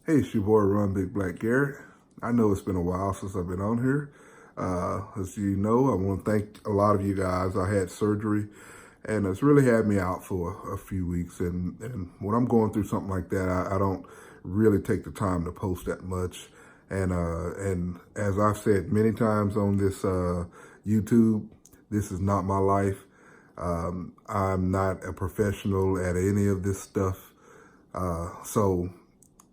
Hey, it's your boy, Run Big Black Garrett. I know it's been a while since I've been on here. As you know, I want to thank a lot of you guys. I had surgery, and it's really had me out for a few weeks. And when I'm going through something like that, I don't really take the time to post that much. And as I've said many times on this YouTube, this is not my life. I'm not a professional at any of this stuff. So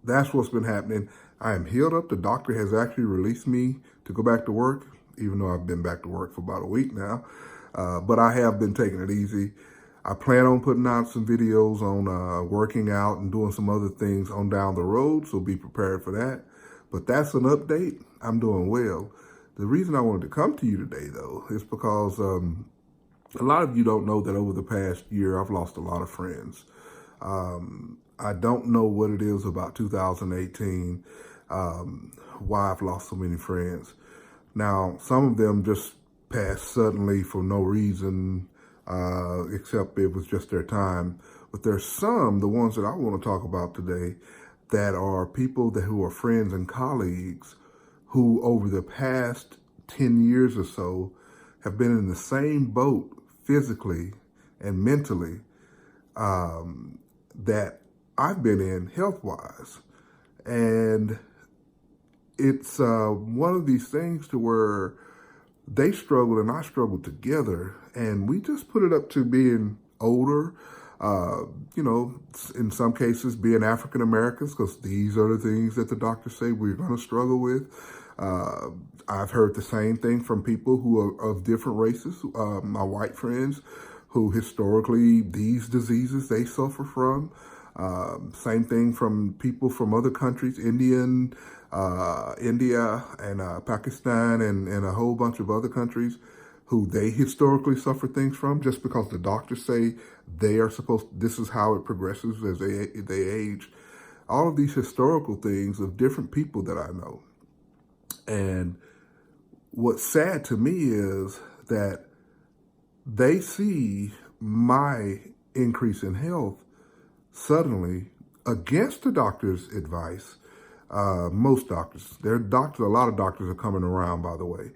that's what's been happening. I am healed up. The doctor has actually released me to go back to work, even though I've been back to work for about a week now. But I have been taking it easy. I plan on putting out some videos on working out and doing some other things on down the road, so be prepared for that. But that's an update. I'm doing well. The reason I wanted to come to you today, though, is because a lot of you don't know that over the past year, I've lost a lot of friends. I don't know what it is about 2018, why I've lost so many friends. Now, some of them just passed suddenly for no reason, except it was just their time. But there's some, the ones that I want to talk about today, that are people who are friends and colleagues who over the past 10 years or so have been in the same boat physically and mentally that I've been in health-wise. And it's one of these things to where they struggled and I struggled together, and we just put it up to being older, in some cases being African Americans, because these are the things that the doctors say we're going to struggle with. I've heard the same thing from people who are of different races, my white friends, who historically these diseases they suffer from. Same thing from people from other countries, India and Pakistan and a whole bunch of other countries who they historically suffer things from, just because the doctors say this is how it progresses as they age. All of these historical things of different people that I know. And what's sad to me is that they see my increase in health suddenly against the doctor's advice. Most doctors, a lot of doctors are coming around, by the way.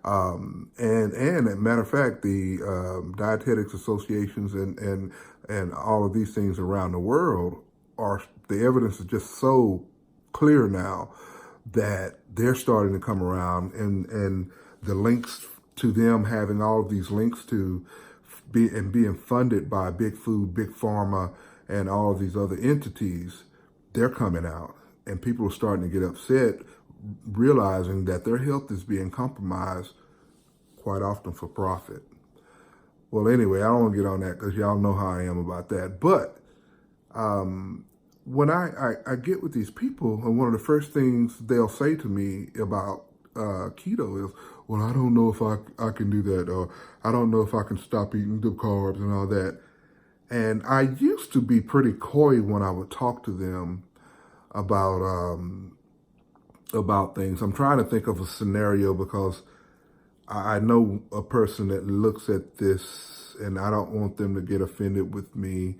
And as a matter of fact, the dietetics associations and all of these things around the world the evidence is just so clear now that they're starting to come around, and the links to them having all of these links to being funded by big food, big pharma, and all of these other entities, they're coming out. And people are starting to get upset, realizing that their health is being compromised quite often for profit. Well, anyway, I don't want to get on that because y'all know how I am about that. But when I get with these people, and one of the first things they'll say to me about keto is, well, I don't know if I can do that, or I don't know if I can stop eating the carbs and all that. And I used to be pretty coy when I would talk to them about things. I'm trying to think of a scenario because I know a person that looks at this, and I don't want them to get offended with me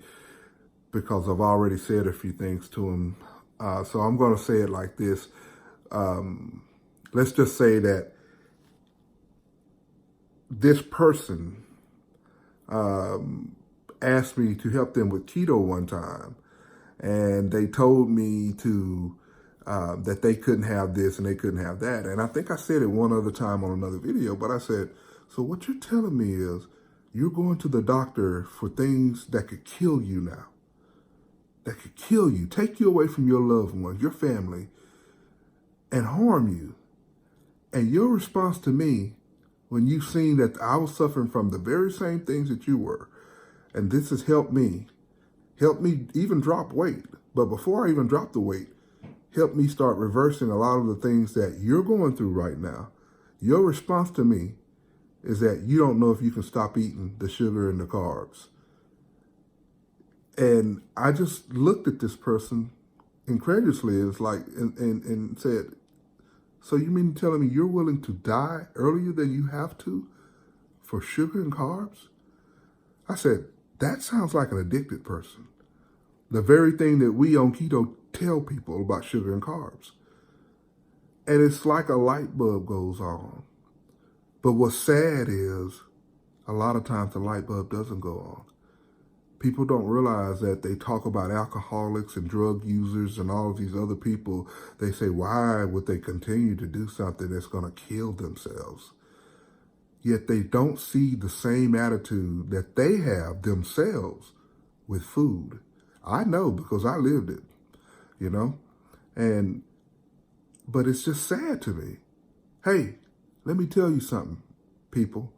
because I've already said a few things to them. So I'm going to say it like this. Let's just say that this person asked me to help them with keto one time, and they told me to that they couldn't have this and they couldn't have that. And I think I said it one other time on another video, but I said, so what you're telling me is you're going to the doctor for things that could kill you now, that could kill you, take you away from your loved ones, your family, and harm you. And your response to me, when you've seen that I was suffering from the very same things that you were, and this has helped me even drop weight. But before I even drop the weight, help me start reversing a lot of the things that you're going through right now. Your response to me is that you don't know if you can stop eating the sugar and the carbs. And I just looked at this person incredulously. It's like, and said, so you mean telling me you're willing to die earlier than you have to for sugar and carbs? I said, that sounds like an addicted person. The very thing that we on keto tell people about sugar and carbs. And it's like a light bulb goes on. But what's sad is a lot of times the light bulb doesn't go on. People don't realize that they talk about alcoholics and drug users and all of these other people. They say, why would they continue to do something that's going to kill themselves? Yet they don't see the same attitude that they have themselves with food. I know because I lived it, you know, but it's just sad to me. Hey, let me tell you something, people.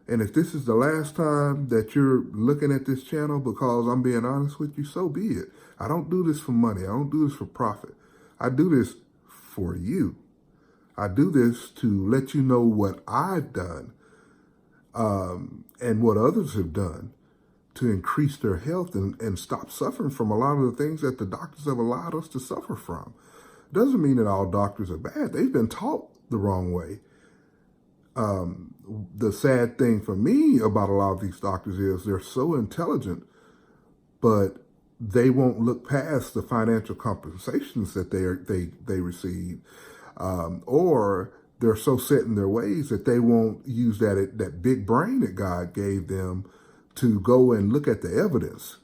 And if this is the last time that you're looking at this channel, because I'm being honest with you, so be it. I don't do this for money. I don't do this for profit. I do this for you. I do this to let you know what I've done and what others have done to increase their health and stop suffering from a lot of the things that the doctors have allowed us to suffer from. It doesn't mean that all doctors are bad. They've been taught the wrong way. The sad thing for me about a lot of these doctors is they're so intelligent, but they won't look past the financial compensations that they receive, or they're so set in their ways that they won't use that big brain that God gave them to go and look at the evidence,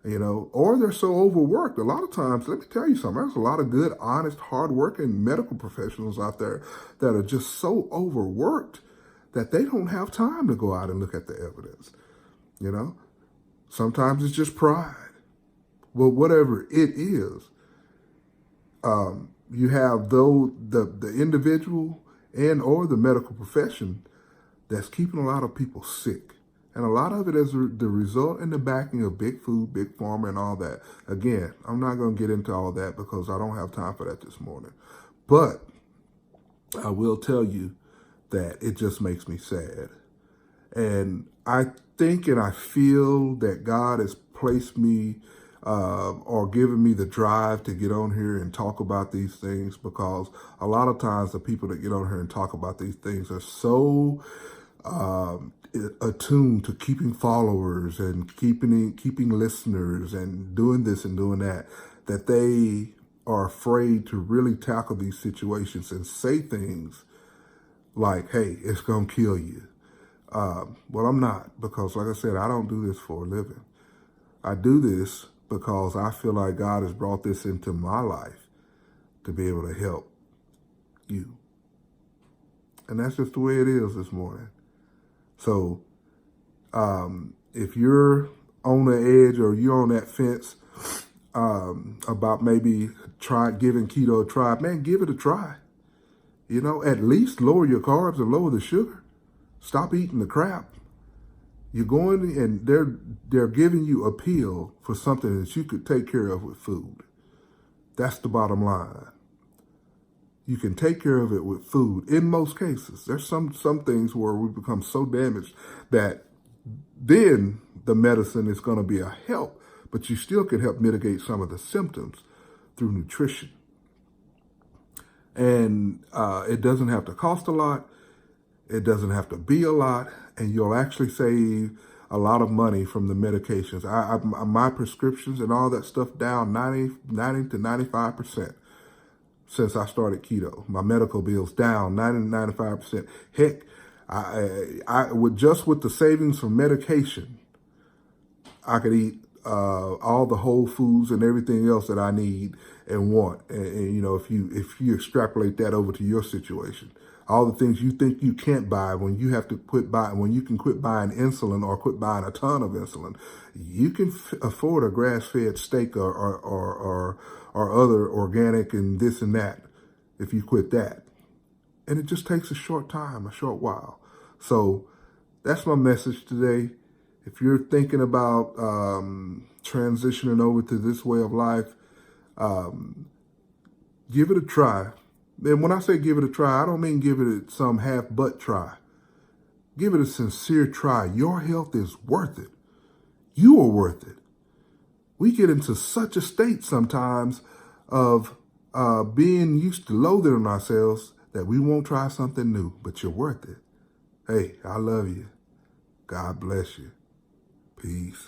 you know, or they're so overworked. A lot of times, let me tell you something, there's a lot of good, honest, hardworking medical professionals out there that are just so overworked that they don't have time to go out and look at the evidence, you know. Sometimes it's just pride. Well, whatever it is, you have the individual and or the medical profession that's keeping a lot of people sick. And a lot of it is the result and the backing of big food, big pharma, and all that. Again, I'm not going to get into all that because I don't have time for that this morning. But I will tell you that it just makes me sad. And I think and I feel that God has placed me or given me the drive to get on here and talk about these things, because a lot of times the people that get on here and talk about these things are so attuned to keeping followers and keeping listeners and doing this and doing that, that they are afraid to really tackle these situations and say things like, hey, it's going to kill you. Well, I'm not, because like I said, I don't do this for a living. I do this because I feel like God has brought this into my life to be able to help you. And that's just the way it is this morning. So if you're on the edge or you're on that fence about maybe giving keto a try, man, give it a try. You know, at least lower your carbs and lower the sugar. Stop eating the crap. You're going and they're giving you a pill for something that you could take care of with food. That's the bottom line. You can take care of it with food in most cases. There's some things where we become so damaged that then the medicine is going to be a help, but you still can help mitigate some of the symptoms through nutrition. And it doesn't have to cost a lot. It doesn't have to be a lot, and you'll actually save a lot of money from the medications. My prescriptions and all that stuff down 90 to 95% since I started keto. My medical bills down 90 to 95%. Heck, I with the savings from medication, I could eat all the whole foods and everything else that I need and want. And you know, if you extrapolate that over to your situation, all the things you think you can't buy when you have to when you can quit buying insulin or quit buying a ton of insulin, you can afford a grass-fed steak or other organic and this and that if you quit that. And it just takes a short while. So that's my message today. If you're thinking about transitioning over to this way of life, give it a try. And when I say give it a try, I don't mean give it some half-butt try. Give it a sincere try. Your health is worth it. You are worth it. We get into such a state sometimes of being used to loathing ourselves that we won't try something new, but you're worth it. Hey, I love you. God bless you. Peace.